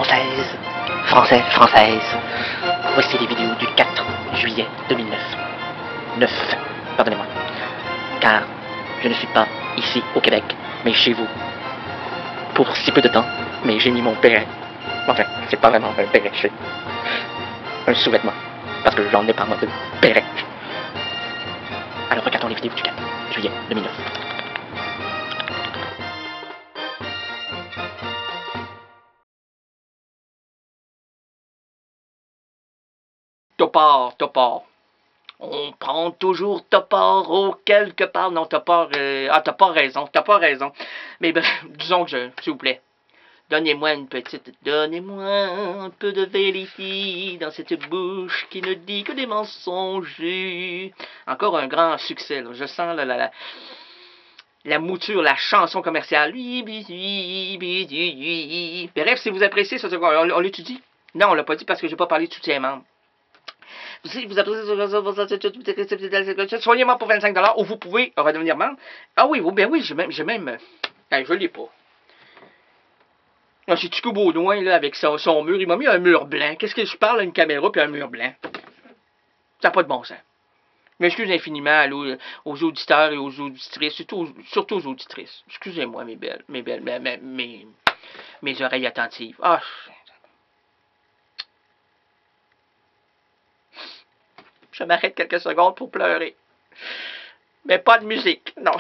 Française, Français, Française, voici les vidéos du 4 juillet 2009. 9, pardonnez-moi. Car je ne suis pas ici au Québec, mais chez vous. Pour si peu de temps, mais j'ai mis mon béret. Enfin, c'est pas vraiment un béret, c'est un sous-vêtement. Parce que j'en ai pas moi de béret. Alors regardons les vidéos du 4 juillet 2009. Topard, Topard. On prend toujours Topard au quelque part. Non, Topard, t'as pas raison, t'as pas raison. Mais ben, disons que s'il vous plaît, donnez-moi un peu de vérité dans cette bouche qui ne dit que des mensonges. Encore un grand succès, là. Je sens la mouture, la chanson commerciale. Bref, si vous appréciez ça, on l'étudie. Non, on l'a pas dit parce que j'ai pas parlé de soutien-membre. Vous appréciez, soyez membre pour 25$ ou vous pouvez redevenir membre. Ah oui, ben oui, j'ai même, je l'ai pas. C'est Chico Baudouin, là, avec son mur, il m'a mis un mur blanc. Qu'est-ce que je parle à une caméra puis un mur blanc? Ça n'a pas de bon sens. Je m'excuse infiniment aux auditeurs et aux auditrices, surtout aux auditrices. Excusez-moi, mes belles, mes oreilles attentives. Ah, je m'arrête quelques secondes pour pleurer. Mais pas de musique, non.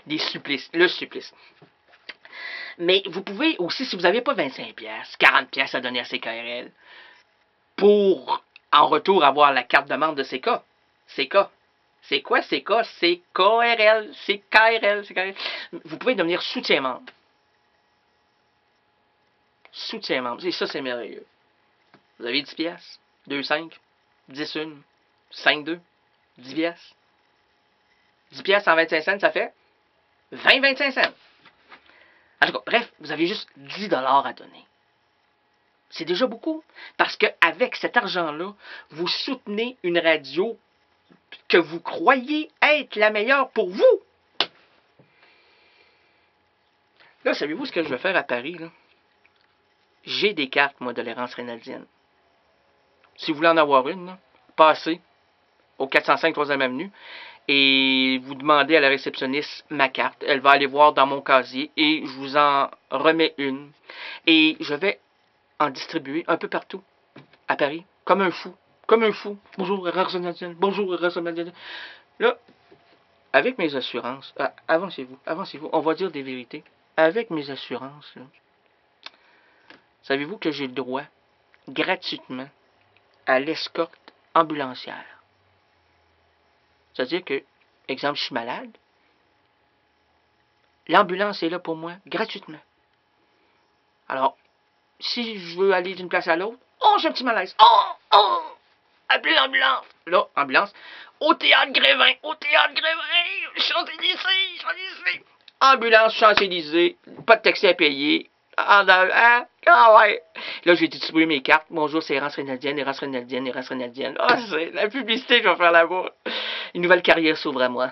Des supplices, le supplice. Mais vous pouvez aussi, si vous n'avez pas 25$, 40$ à donner à CKRL, pour, en retour, avoir la carte de membre de CK. CK. C'est quoi CK? C'est KRL. C'est KRL. Vous pouvez devenir soutien-membre. Soutien-membre. Et ça, c'est merveilleux. Vous avez 10$, 2,5$, 10,1$, 5,2$, 10$. 10$ 125 cents, ça fait 20,25 cents. En tout cas, bref, vous avez juste 10$ à donner. C'est déjà beaucoup. Parce qu'avec cet argent-là, vous soutenez une radio que vous croyez être la meilleure pour vous. Là, savez-vous ce que je vais faire à Paris, là? J'ai des cartes, moi, de l'errance rénaldienne. Si vous voulez en avoir une, là, passez au 405 3e Avenue et vous demandez à la réceptionniste ma carte. Elle va aller voir dans mon casier et je vous en remets une. Et je vais en distribuer un peu partout à Paris, comme un fou. Comme un fou. Bonjour, errance rénaldienne. Bonjour, errance rénaldienne. Là, avec mes assurances, avancez-vous, on va dire des vérités. Avec mes assurances, là, savez-vous que j'ai le droit, gratuitement, à l'escorte ambulancière? C'est-à-dire que, exemple, je suis malade, l'ambulance est là pour moi, gratuitement. Alors, si je veux aller d'une place à l'autre, oh, j'ai un petit malaise, oh, appelez l'ambulance. Là, ambulance, au théâtre Grévin, Champs-Élysées. Ambulance, Champs-Élysées, pas de taxi à payer. Ah ouais. Là, j'ai distribué mes cartes. Bonjour, c'est Errance rénaldienne. Ah, c'est la publicité que je vais faire là-bas. Une nouvelle carrière s'ouvre à moi.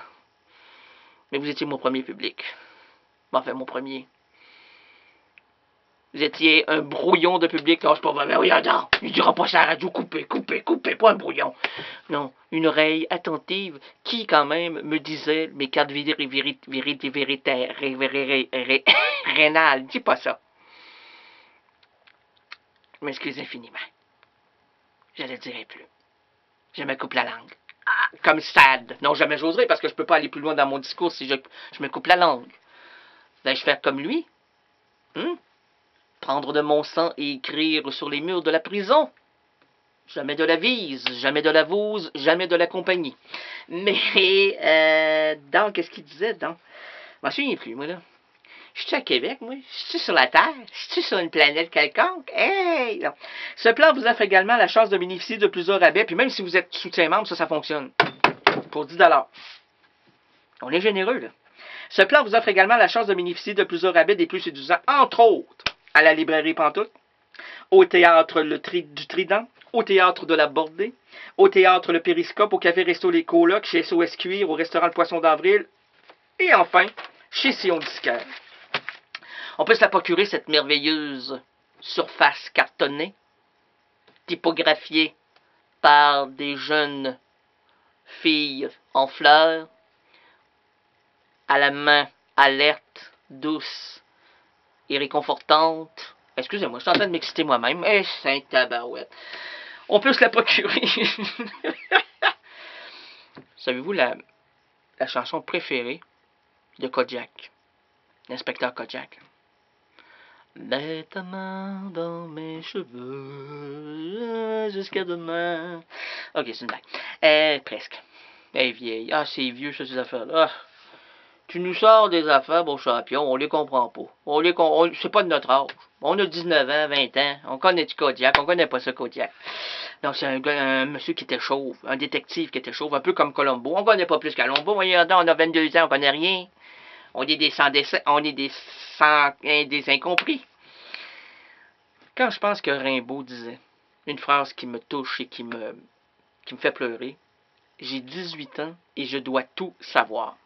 Mais vous étiez mon premier public. Enfin, mon premier. Vous étiez un brouillon de public. Non, c'est pas vrai. Mais oui, non. Il dira pas ça à la radio. Coupez. Pas un brouillon. Non, une oreille attentive qui, quand même, me disait mes cartes rénales. Dis pas ça. Je m'excuse infiniment. Je ne le dirai plus. Je me coupe la langue. Ah, comme Sad. Non, jamais j'oserais parce que je peux pas aller plus loin dans mon discours si je me coupe la langue. Vais-je faire comme lui? Prendre de mon sang et écrire sur les murs de la prison? Jamais de la vise, jamais de la vouse, jamais de la compagnie. Mais, qu'est-ce qu'il disait, Je m'en souviens plus, moi, là. Je suis à Québec, moi. Je suis sur la Terre. Je suis sur une planète quelconque. Hey! Non. Ce plan vous offre également la chance de bénéficier de plusieurs rabais. Puis même si vous êtes soutien-membre, ça fonctionne. Pour 10$. On est généreux, là. Ce plan vous offre également la chance de bénéficier de plusieurs rabais des plus séduisants, entre autres, à la librairie Pantoute, au théâtre du Trident, au théâtre de la Bordée, au théâtre Le Périscope, au café Resto Les Colocs, chez SOS Cuir, au restaurant Le Poisson d'Avril, et enfin, chez Sion Disquaire. On peut se la procurer, cette merveilleuse surface cartonnée, typographiée par des jeunes filles en fleurs, à la main alerte, douce et réconfortante. Excusez-moi, je suis en train de m'exciter moi-même. Eh, saint tabarouette. On peut se la procurer. Savez-vous la chanson préférée de Kojak? L'inspecteur Kojak. Mets ta main dans mes cheveux jusqu'à demain. Ok, c'est une blague. Presque. Elle est vieille. Ah, c'est vieux, ça, ces affaires-là. Ah. Tu nous sors des affaires, bon champion, on les comprend pas. C'est pas de notre âge. On a 19 ans, 20 ans, on connaît du Kodiak, on connaît pas ça Kodiak. Donc c'est un monsieur qui était chauve, un détective qui était chauve, un peu comme Colombo. On connaît pas plus que Colombo, voyez, on a 22 ans, on connaît rien. On est des des incompris. Quand je pense que Rimbaud disait une phrase qui me touche et qui me fait pleurer, j'ai 18 ans et je dois tout savoir.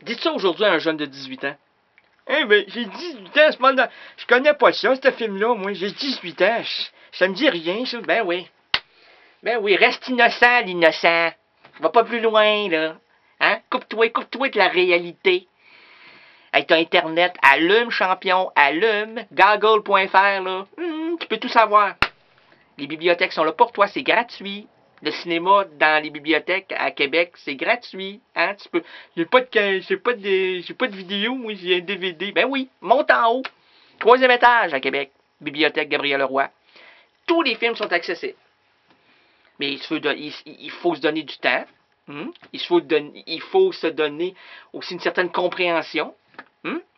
Dites ça aujourd'hui à un jeune de 18 ans. Eh ben, j'ai 18 ans, je connais pas ça, ce film-là, moi. J'ai 18 ans, ça me dit rien, ça. Ben oui. Ben oui, reste innocent, l'innocent. Va pas plus loin, là. Hein? Coupe-toi de la réalité. Avec ton Internet, allume, champion, allume, goggle.fr, là. Tu peux tout savoir. Les bibliothèques sont là pour toi, c'est gratuit. Le cinéma dans les bibliothèques à Québec, c'est gratuit. Hein? Tu peux. J'ai pas de vidéo, moi j'ai un DVD. Ben oui, monte en haut. 3e étage à Québec. Bibliothèque Gabriel Leroy. Tous les films sont accessibles. Mais il faut se donner du temps. Il faut se donner aussi une certaine compréhension.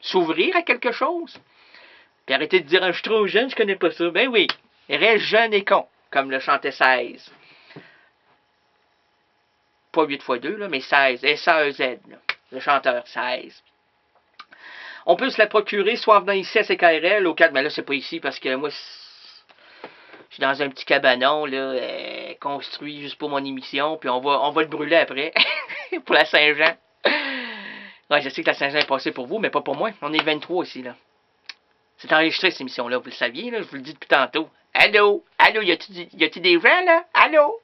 S'ouvrir à quelque chose. Puis arrêter de dire, je suis trop jeune, je connais pas ça. Ben oui, reste jeune et con, comme le chantait 16. Pas 8 x 2, là, mais 16. S-A-E-Z, là, le chanteur 16. On peut se la procurer soit en venant ici à CKRL au 4. Mais là, c'est pas ici parce que moi, je suis dans un petit cabanon là, construit juste pour mon émission. Puis on va le brûler après pour la Saint-Jean. Ouais, je sais que la Saint-Jean est passée pour vous, mais pas pour moi. On est 23 ici, là. C'est enregistré, cette émission-là, vous le saviez, là, je vous le dis depuis tantôt. Allô? Allô, y a-t-il des gens, là? Allô?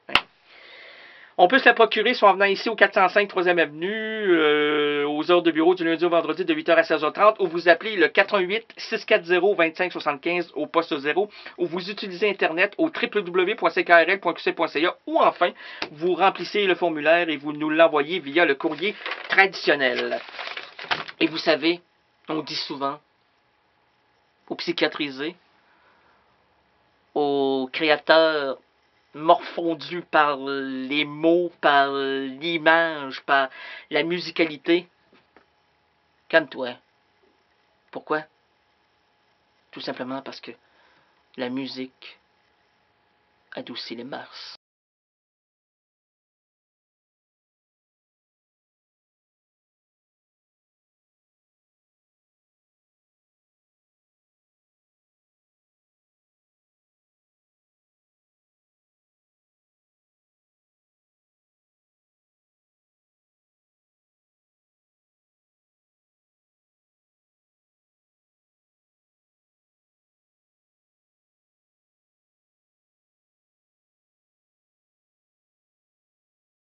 On peut se la procurer soit en venant ici au 405 3e Avenue, aux heures de bureau du lundi au vendredi de 8h à 16h30, ou vous appelez le 418-640-2575 au poste 0, ou vous utilisez Internet au www.ckrl.qc.ca, ou enfin, vous remplissez le formulaire et vous nous l'envoyez via le courrier traditionnel. Et vous savez, on dit souvent aux psychiatrisés, aux créateurs morfondus par les mots, par l'image, par la musicalité. Calme-toi. Pourquoi? Tout simplement parce que la musique adoucit les mœurs.